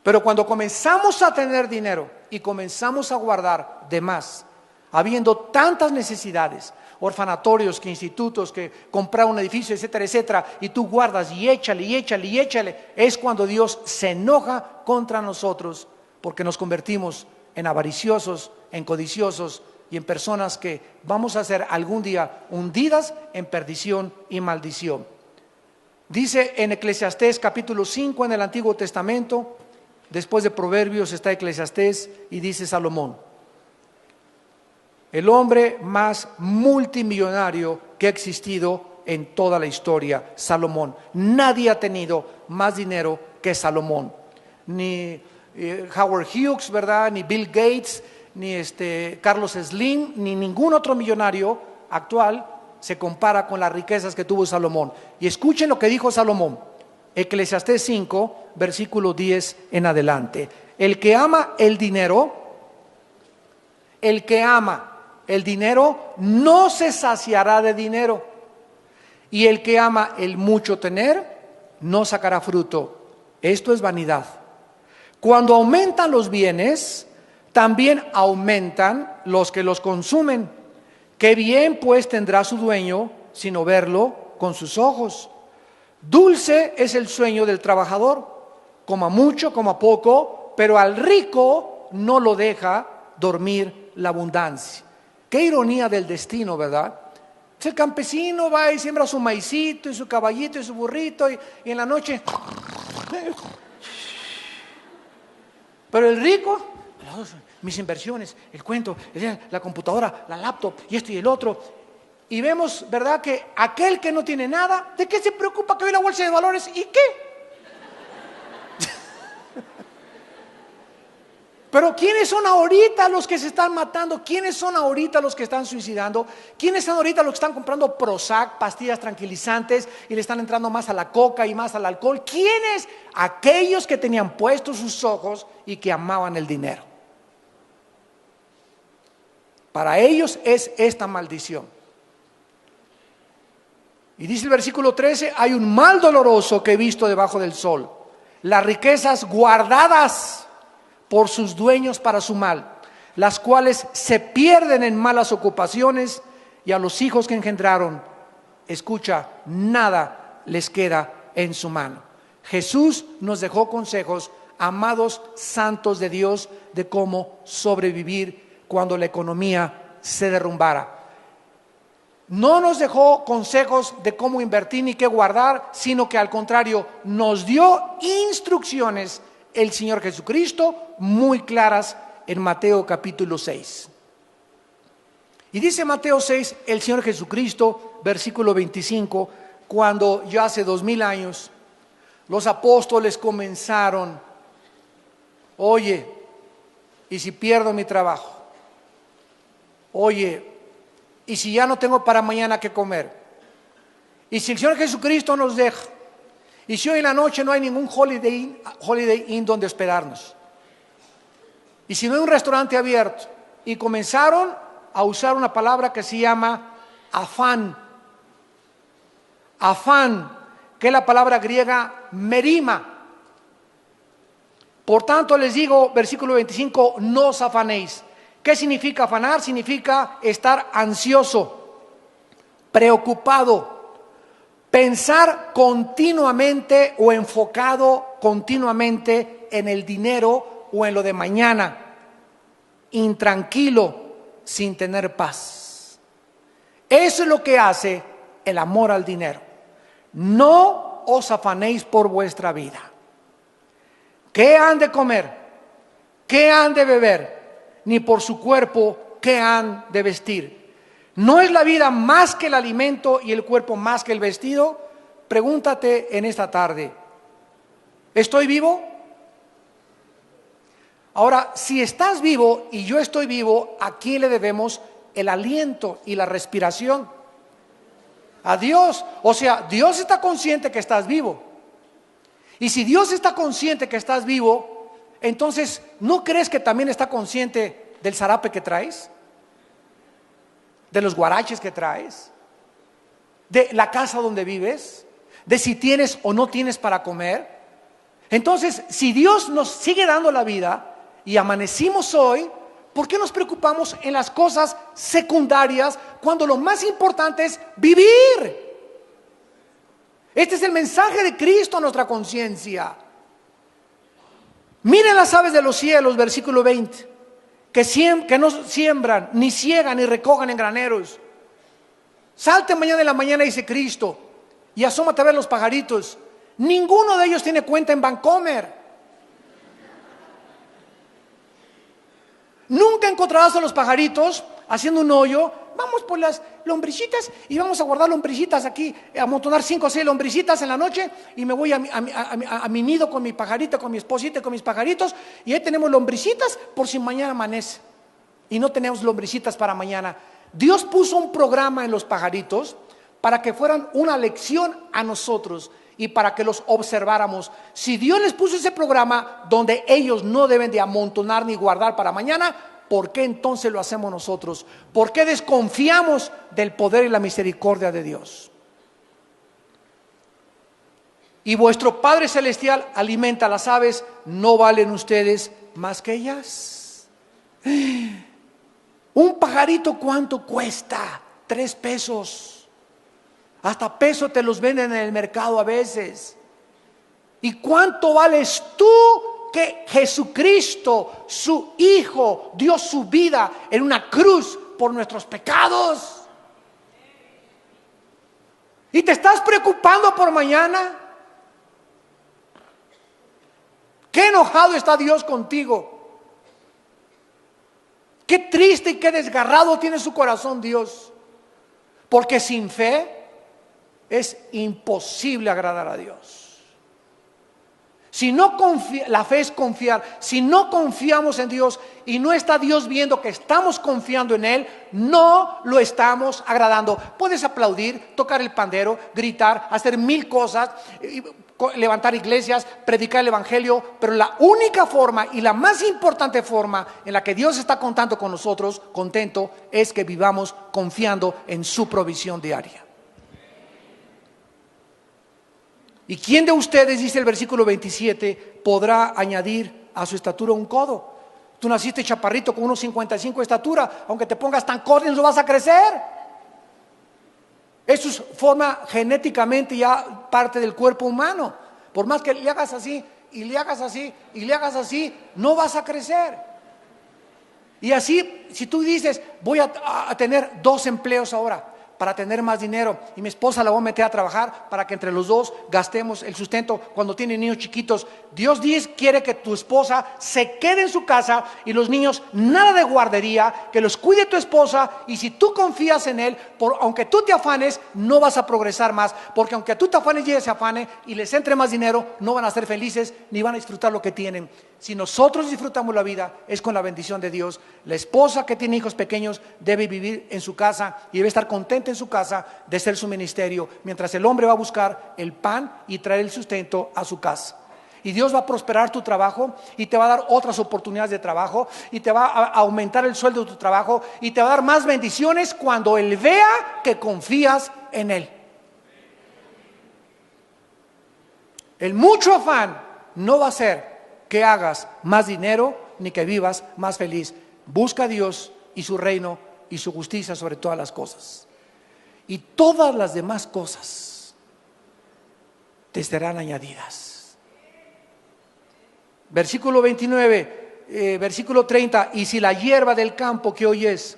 [SPEAKER 1] Pero cuando comenzamos a tener dinero y comenzamos a guardar de más, habiendo tantas necesidades, orfanatorios, que institutos, que comprar un edificio, etcétera, etcétera, y tú guardas y échale, es cuando Dios se enoja contra nosotros, porque nos convertimos en avariciosos, en codiciosos y en personas que vamos a ser algún día hundidas en perdición y maldición. Dice en Eclesiastés capítulo 5 en el Antiguo Testamento, después de Proverbios está Eclesiastés, y dice Salomón: el hombre más multimillonario que ha existido en toda la historia, Salomón. Nadie ha tenido más dinero que Salomón. Ni Howard Hughes, ¿verdad? Ni Bill Gates, ni Carlos Slim, ni ningún otro millonario actual se compara con las riquezas que tuvo Salomón. Y escuchen lo que dijo Salomón, Eclesiastés 5, versículo 10 en adelante. El que ama el dinero no se saciará de dinero, y el que ama el mucho tener no sacará fruto. Esto es vanidad. Cuando aumentan los bienes, también aumentan los que los consumen. Qué bien pues tendrá su dueño sino verlo con sus ojos. Dulce es el sueño del trabajador, coma mucho, coma poco, pero al rico no lo deja dormir la abundancia. Qué ironía del destino, ¿verdad? El campesino va y siembra su maicito y su caballito y su burrito, y en la noche, pero el rico, mis inversiones, el cuento, la computadora, la laptop y esto y el otro. Y vemos, ¿verdad?, que aquel que no tiene nada, ¿de qué se preocupa que hoy la bolsa de valores? ¿Y qué? Pero ¿quiénes son ahorita los que se están matando? ¿Quiénes son ahorita los que están suicidando? ¿Quiénes son ahorita los que están comprando Prozac, pastillas tranquilizantes, y le están entrando más a la coca y más al alcohol? ¿Quiénes? Aquellos que tenían puestos sus ojos y que amaban el dinero. Para ellos es esta maldición. Y dice el versículo 13, hay un mal doloroso que he visto debajo del sol, las riquezas guardadas por sus dueños para su mal, las cuales se pierden en malas ocupaciones, y a los hijos que engendraron, escucha, nada les queda en su mano. Jesús nos dejó consejos, amados santos de Dios, de cómo sobrevivir cuando la economía se derrumbara. No nos dejó consejos de cómo invertir ni qué guardar, sino que al contrario nos dio instrucciones el Señor Jesucristo muy claras en Mateo capítulo 6. Y dice Mateo 6, el Señor Jesucristo, versículo 25, cuando ya hace 2000 años, los apóstoles comenzaron, oye, ¿y si pierdo mi trabajo? Oye, ¿y si ya no tengo para mañana qué comer? ¿Y si el Señor Jesucristo nos deja? ¿Y si hoy en la noche no hay ningún Holiday Inn donde hospedarnos? ¿Y si no hay un restaurante abierto? Y comenzaron a usar una palabra que se llama afán. Afán, que es la palabra griega merima. Por tanto les digo, versículo 25, no os afanéis. ¿Qué significa afanar? Significa estar ansioso, preocupado, pensar continuamente o enfocado continuamente en el dinero o en lo de mañana, intranquilo, sin tener paz. Eso es lo que hace el amor al dinero. No os afanéis por vuestra vida. ¿Qué han de comer? ¿Qué han de beber? Ni por su cuerpo, ¿qué han de vestir? ¿No es la vida más que el alimento y el cuerpo más que el vestido? Pregúntate en esta tarde, ¿estoy vivo? Ahora, si estás vivo y yo estoy vivo, ¿a quién le debemos el aliento y la respiración? A Dios. O sea, Dios está consciente que estás vivo. Y si Dios está consciente que estás vivo, entonces, ¿no crees que también está consciente del zarape que traes? ¿De los guaraches que traes? ¿De la casa donde vives? ¿De si tienes o no tienes para comer? Entonces, si Dios nos sigue dando la vida y amanecimos hoy, ¿por qué nos preocupamos en las cosas secundarias cuando lo más importante es vivir? Este es el mensaje de Cristo a nuestra conciencia. Miren las aves de los cielos, versículo 20, que no siembran, ni ciegan, ni recogen en graneros. Salte mañana en la mañana, dice Cristo, y asómate a ver los pajaritos. Ninguno de ellos tiene cuenta en Bancomer. Nunca encontrarás a los pajaritos haciendo un hoyo. Vamos por las lombricitas y vamos a guardar lombricitas aquí, a amontonar 5 o 6 lombricitas en la noche, y me voy a mi nido con mi pajarita, con mi esposita y con mis pajaritos, y ahí tenemos lombricitas por si mañana amanece y no tenemos lombricitas para mañana. Dios puso un programa en los pajaritos para que fueran una lección a nosotros y para que los observáramos. Si Dios les puso ese programa donde ellos no deben de amontonar ni guardar para mañana, ¿por qué entonces lo hacemos nosotros? ¿Por qué desconfiamos del poder y la misericordia de Dios? Y vuestro Padre Celestial alimenta a las aves, ¿no valen ustedes más que ellas? Un pajarito, ¿cuánto cuesta? 3 pesos. Hasta peso te los venden en el mercado a veces. ¿Y cuánto vales tú? Que Jesucristo, su Hijo, dio su vida en una cruz por nuestros pecados. ¿Y te estás preocupando por mañana? Qué enojado está Dios contigo. Qué triste y qué desgarrado tiene su corazón Dios. Porque sin fe es imposible agradar a Dios. Si no la fe es confiar. Si no confiamos en Dios y no está Dios viendo que estamos confiando en Él, no lo estamos agradando. Puedes aplaudir, tocar el pandero, gritar, hacer 1000 cosas, levantar iglesias, predicar el evangelio, pero la única forma y la más importante forma en la que Dios está contando con nosotros, contento, es que vivamos confiando en su provisión diaria. ¿Y quién de ustedes, dice el versículo 27, podrá añadir a su estatura un codo? Tú naciste chaparrito con 1,55 de estatura, aunque te pongas tan corto no vas a crecer. Eso forma genéticamente ya parte del cuerpo humano. Por más que le hagas así, y le hagas así, y le hagas así, no vas a crecer. Y así, si tú dices, voy a tener 2 empleos ahora, para tener más dinero y mi esposa la voy a meter a trabajar para que entre los dos gastemos el sustento cuando tienen niños chiquitos. Dios quiere que tu esposa se quede en su casa y los niños nada de guardería, que los cuide tu esposa, y si tú confías en Él, aunque tú te afanes, no vas a progresar más, porque aunque tú te afanes y ella se afane y les entre más dinero, no van a ser felices ni van a disfrutar lo que tienen. Si nosotros disfrutamos la vida, es con la bendición de Dios. La esposa que tiene hijos pequeños debe vivir en su casa y debe estar contenta en su casa de ser su ministerio, mientras el hombre va a buscar el pan y traer el sustento a su casa. Y Dios va a prosperar tu trabajo y te va a dar otras oportunidades de trabajo y te va a aumentar el sueldo de tu trabajo y te va a dar más bendiciones cuando Él vea que confías en Él. El mucho afán no va a hacer que hagas más dinero ni que vivas más feliz. Busca a Dios y su reino y su justicia sobre todas las cosas, y todas las demás cosas te serán añadidas. Versículo 29, versículo 30: y si la hierba del campo que hoy es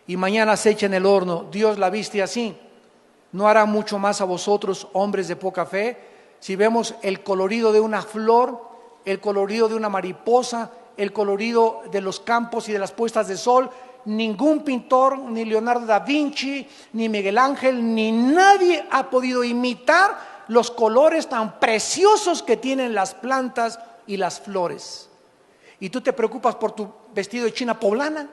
[SPEAKER 1] y mañana se echa en el horno, Dios la viste así, ¿no hará mucho más a vosotros, hombres de poca fe? Si vemos el colorido de una flor, el colorido de una mariposa, el colorido de los campos y de las puestas de sol, ningún pintor, ni Leonardo da Vinci, ni Miguel Ángel, ni nadie ha podido imitar los colores tan preciosos que tienen las plantas y las flores. ¿Y tú te preocupas por tu vestido de china poblana?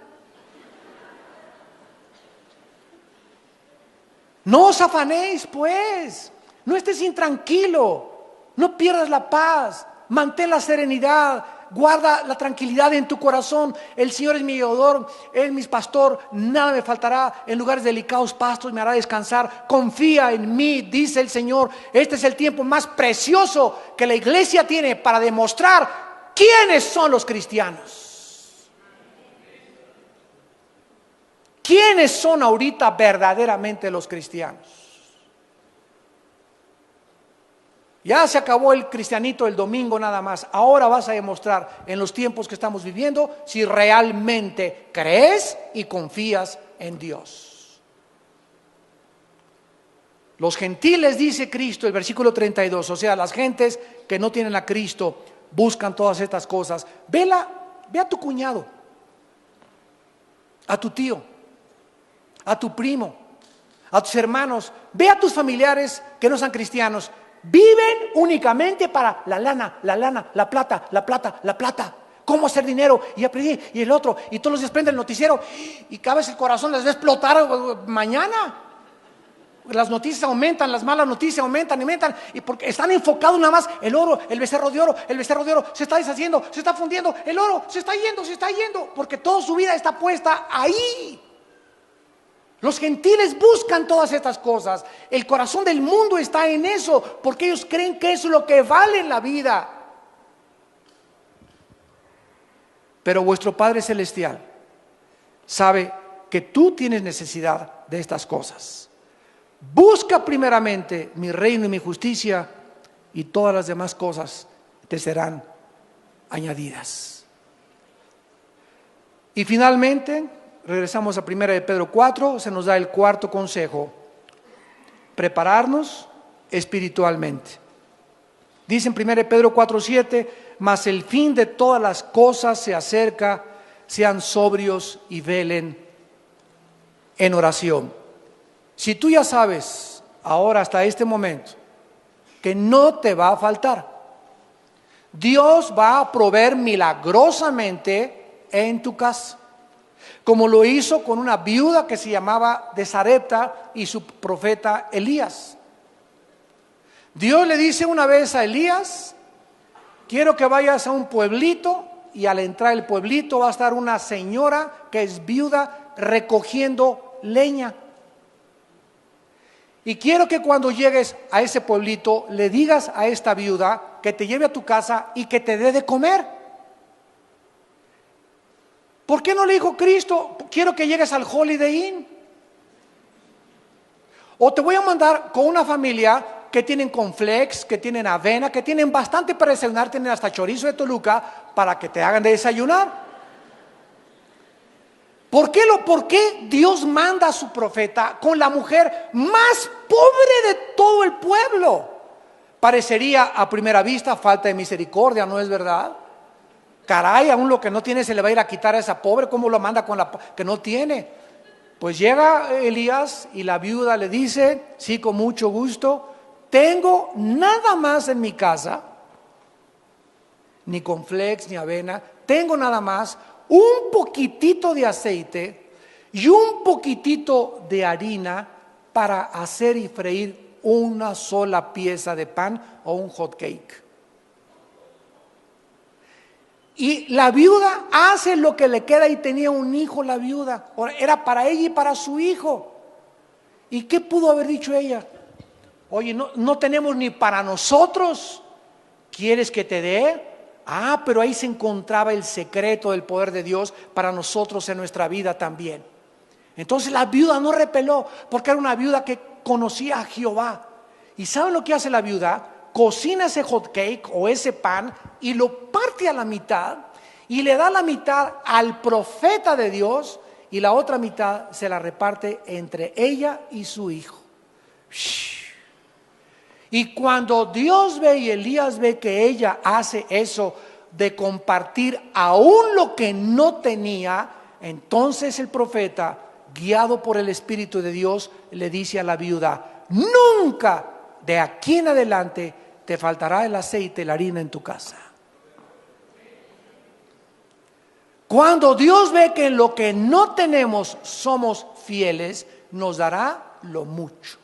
[SPEAKER 1] No os afanéis, pues, no estés intranquilo, no pierdas la paz, mantén la serenidad, guarda la tranquilidad en tu corazón. El Señor es mi ayudador, Él es mi pastor, nada me faltará. En lugares delicados pastos me hará descansar. Confía en mí, dice el Señor. Este es el tiempo más precioso que la iglesia tiene para demostrar quiénes son los cristianos. ¿Quiénes son ahorita verdaderamente los cristianos? Ya se acabó el cristianito el domingo nada más. Ahora vas a demostrar en los tiempos que estamos viviendo si realmente crees y confías en Dios. Los gentiles, dice Cristo, el versículo 32, o sea, las gentes que no tienen a Cristo buscan todas estas cosas. Ve a tu cuñado, a tu tío, a tu primo, a tus hermanos, ve a tus familiares que no sean cristianos. Viven únicamente para la lana, la plata, la plata, la plata. Cómo hacer dinero y aprendí y el otro. Y todos los días prende el noticiero y cada vez el corazón les va a explotar mañana. Las noticias aumentan, las malas noticias aumentan, y porque están enfocados nada más el oro, el becerro de oro, se está deshaciendo, se está fundiendo, el oro se está yendo, porque toda su vida está puesta ahí. Los gentiles buscan todas estas cosas. El corazón del mundo está en eso, porque ellos creen que eso es lo que vale en la vida. Pero vuestro Padre Celestial sabe que tú tienes necesidad de estas cosas. Busca primeramente mi reino y mi justicia, y todas las demás cosas te serán añadidas. Y finalmente, regresamos a 1 de Pedro 4, se nos da el cuarto consejo: prepararnos espiritualmente. Dice en 1 de Pedro 4:7: mas el fin de todas las cosas se acerca, sean sobrios y velen en oración. Si tú ya sabes ahora hasta este momento que no te va a faltar, Dios va a proveer milagrosamente en tu casa, como lo hizo con una viuda que se llamaba de Sarepta y su profeta Elías. Dios le dice una vez a Elías: quiero que vayas a un pueblito, y al entrar al pueblito va a estar una señora que es viuda recogiendo leña. Y quiero que cuando llegues a ese pueblito le digas a esta viuda que te lleve a tu casa y que te dé de comer. ¿Por qué no le dijo Cristo: quiero que llegues al Holiday Inn? O te voy a mandar con una familia que tienen cornflakes, que tienen avena, que tienen bastante para desayunar, tienen hasta chorizo de Toluca para que te hagan de desayunar. ¿Por qué Dios manda a su profeta con la mujer más pobre de todo el pueblo? Parecería a primera vista falta de misericordia, ¿no es verdad? Caray, aún lo que no tiene se le va a ir a quitar a esa pobre. ¿Cómo lo manda con la que no tiene? Pues llega Elías y la viuda le dice: sí, con mucho gusto, tengo nada más en mi casa, ni cornflakes ni avena, tengo nada más un poquitito de aceite y un poquitito de harina para hacer y freír una sola pieza de pan o un hot cake. Y la viuda hace lo que le queda, y tenía un hijo la viuda. Era para ella y para su hijo. ¿Y qué pudo haber dicho ella? Oye, no tenemos ni para nosotros. ¿Quieres que te dé? Pero ahí se encontraba el secreto del poder de Dios para nosotros en nuestra vida también. Entonces la viuda no repeló, porque era una viuda que conocía a Jehová. ¿Y saben lo que hace la viuda? Cocina ese hot cake o ese pan y lo parte a la mitad y le da la mitad al profeta de Dios, y la otra mitad se la reparte entre ella y su hijo. Y cuando Dios ve y Elías ve que ella hace eso de compartir aún lo que no tenía, entonces el profeta, guiado por el Espíritu de Dios, le dice a la viuda: nunca de aquí en adelante te faltará el aceite y la harina en tu casa. Cuando Dios ve que en lo que no tenemos somos fieles, nos dará lo mucho.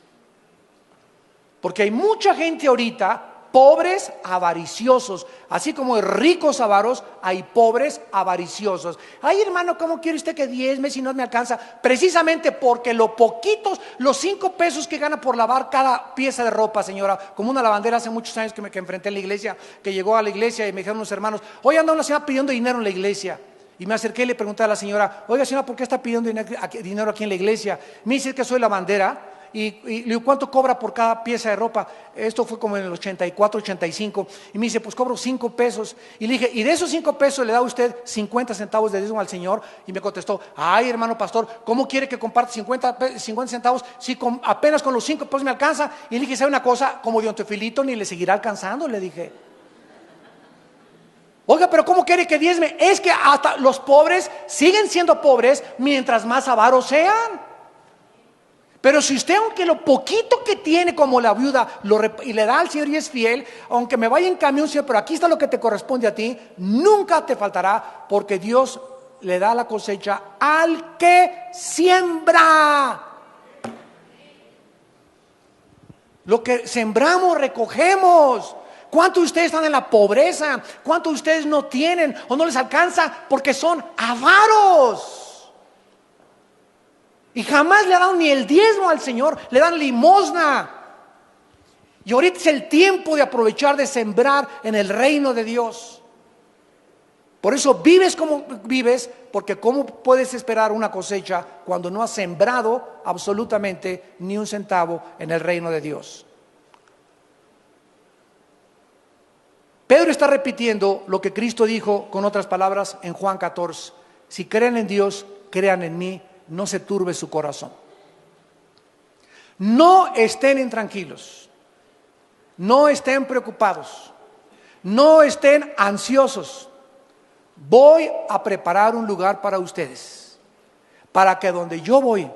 [SPEAKER 1] Porque hay mucha gente ahorita, pobres avariciosos, así como hay ricos avaros, hay pobres avariciosos. Ay, hermano, ¿cómo quiere usted que diezme si no me alcanza? Precisamente porque los 5 pesos que gana por lavar cada pieza de ropa, señora, como una lavandera hace muchos años que enfrenté en la iglesia, que llegó a la iglesia y me dijeron unos hermanos: oye, anda una señora pidiendo dinero en la iglesia. Y me acerqué y le pregunté a la señora: oiga, señora, ¿por qué está pidiendo dinero aquí en la iglesia? Me dice que soy lavandera. Y le digo: ¿cuánto cobra por cada pieza de ropa? Esto fue como en el 84, 85. Y me dice: pues cobro 5 pesos. Y le dije: ¿y de esos 5 pesos le da usted 50 centavos de diezmo al Señor? Y me contestó: ay, hermano pastor, ¿cómo quiere que comparte 50 centavos si apenas con los 5 pesos me alcanza? Y le dije: ¿sabe una cosa? Como Don Teofilito ni le seguirá alcanzando, le dije. Oiga, pero ¿cómo quiere que diezme? Es que hasta los pobres siguen siendo pobres mientras más avaros sean. Pero si usted, aunque lo poquito que tiene, como la viuda, y le da al Señor y es fiel, aunque me vaya en camión, Señor, pero aquí está lo que te corresponde a ti, nunca te faltará, porque Dios le da la cosecha al que siembra. Lo que sembramos, recogemos. ¿Cuántos de ustedes están en la pobreza? ¿Cuántos de ustedes no tienen o no les alcanza porque son avaros? Y jamás le dan ni el diezmo al Señor, le dan limosna. Y ahorita es el tiempo de aprovechar, de sembrar en el reino de Dios. Por eso vives como vives, porque ¿cómo puedes esperar una cosecha cuando no has sembrado absolutamente ni un centavo en el reino de Dios? Pedro está repitiendo lo que Cristo dijo con otras palabras en Juan 14. Si creen en Dios, crean en mí, no se turbe su corazón. No estén intranquilos, no estén preocupados, no estén ansiosos. Voy a preparar un lugar para ustedes, para que donde yo voy,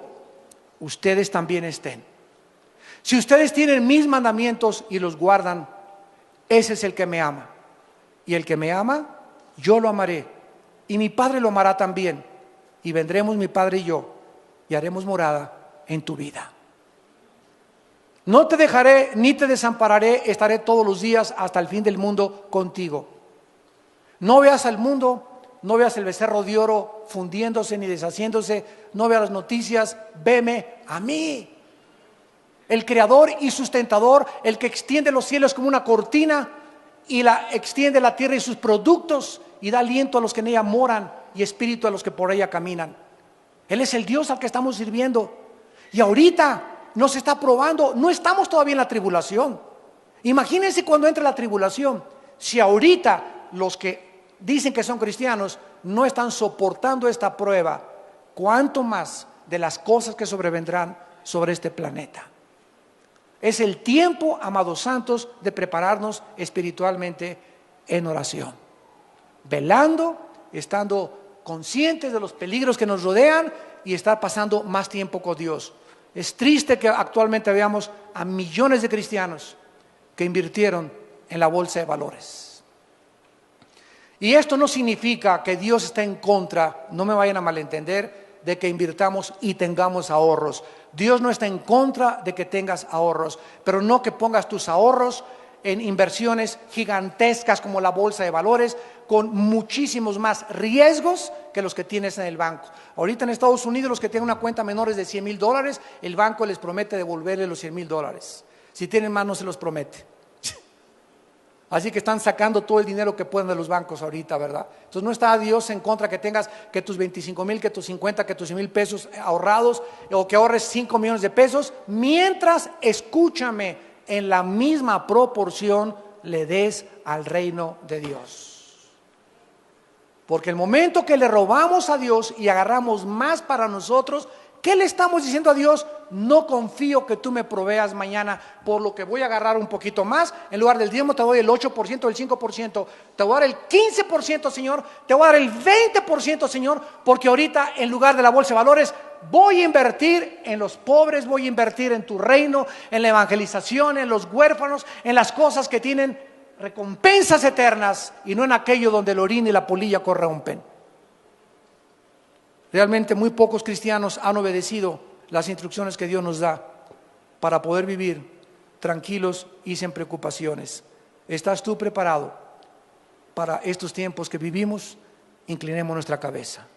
[SPEAKER 1] ustedes también estén. Si ustedes tienen mis mandamientos y los guardan, ese es el que me ama. Y el que me ama, yo lo amaré. Y mi Padre lo amará también. Y vendremos mi Padre y yo, y haremos morada en tu vida. No te dejaré ni te desampararé, estaré todos los días hasta el fin del mundo contigo. No veas al mundo, no veas el becerro de oro fundiéndose ni deshaciéndose, no veas las noticias, veme a mí. El creador y sustentador, el que extiende los cielos como una cortina y extiende la tierra y sus productos y da aliento a los que en ella moran y espíritu a los que por ella caminan. Él es el Dios al que estamos sirviendo. Y ahorita nos está probando, no estamos todavía en la tribulación. Imagínense cuando entre la tribulación, si ahorita los que dicen que son cristianos no están soportando esta prueba, cuánto más de las cosas que sobrevendrán sobre este planeta. Es el tiempo, amados santos, de prepararnos espiritualmente en oración, velando, estando conscientes de los peligros que nos rodean y estar pasando más tiempo con Dios. Es triste que actualmente veamos a millones de cristianos que invirtieron en la bolsa de valores. Y esto no significa que Dios está en contra, no me vayan a malentender, de que invirtamos y tengamos ahorros. Dios no está en contra de que tengas ahorros, pero no que pongas tus ahorros en inversiones gigantescas como la bolsa de valores, con muchísimos más riesgos que los que tienes en el banco. Ahorita en Estados Unidos, los que tienen una cuenta menores de $100,000, el banco les promete devolverle los $100,000. Si tienen más, no se los promete. Así que están sacando todo el dinero que pueden de los bancos ahorita, ¿verdad? Entonces no está Dios en contra que tengas que tus 25,000, que tus 50, que tus 100,000 pesos ahorrados, o que ahorres 5 millones de pesos, mientras, escúchame, en la misma proporción le des al reino de Dios. Porque el momento que le robamos a Dios y agarramos más para nosotros, ¿qué le estamos diciendo a Dios? No confío que tú me proveas mañana, por lo que voy a agarrar un poquito más. En lugar del diezmo te doy el 8%, el 5%, te voy a dar el 15%, Señor, te voy a dar el 20%, Señor, porque ahorita en lugar de la bolsa de valores voy a invertir en los pobres, voy a invertir en tu reino, en la evangelización, en los huérfanos, en las cosas que tienen recompensas eternas y no en aquello donde el orín y la polilla corrompen. Realmente muy pocos cristianos han obedecido las instrucciones que Dios nos da para poder vivir tranquilos y sin preocupaciones. ¿Estás tú preparado para estos tiempos que vivimos? Inclinemos nuestra cabeza.